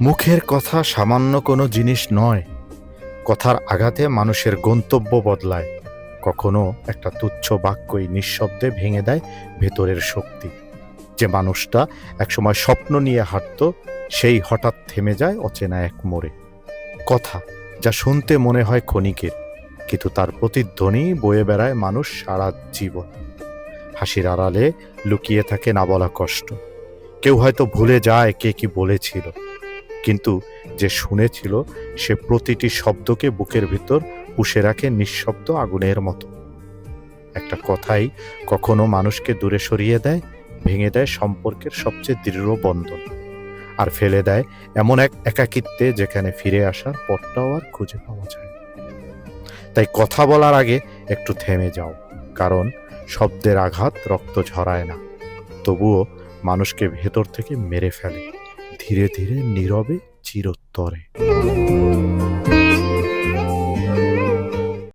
মুখের কথা সামান্য কোনো জিনিস নয়। কথার আঘাতে মানুষের গন্তব্য বদলায়। কখনো একটা তুচ্ছ বাক্যই নিঃশব্দে ভেঙে দেয় ভেতরের শক্তি। যে মানুষটা একসময় স্বপ্ন নিয়ে হাঁটত, সেই হঠাৎ থেমে যায় অচেনা এক মোড়ে। কথা যা শুনতে মনে হয় ক্ষণিকের, কিন্তু তার প্রতিধ্বনি বয়ে বেড়ায় মানুষ সারা জীবন। হাসির আড়ালে লুকিয়ে থাকে না বলা কষ্ট। কেউ হয়তো ভুলে যায় কে কি বলেছিল, কিন্তু যে শুনেছিল সে প্রতিটি শব্দকে বুকের ভিতর পুষে রাখে নিঃশব্দ আগুনের মতো। একটা কথাই কখনো মানুষকে দূরে সরিয়ে দেয়, ভেঙে দেয় সম্পর্কের সবচেয়ে দৃঢ় বন্ধন, আর ফেলে দেয় এমন এক একাকিত্বে যেখানে ফিরে আসার পথটাও আর খুঁজে পাওয়া যায় না। তাই কথা বলার আগে একটু থেমে যাও, কারণ শব্দের আঘাত রক্ত ঝরায় না, তবুও মানুষকে ভেতর থেকে মেরে ফেলে, ধীরে ধীরে নীরবে, চিরতরে।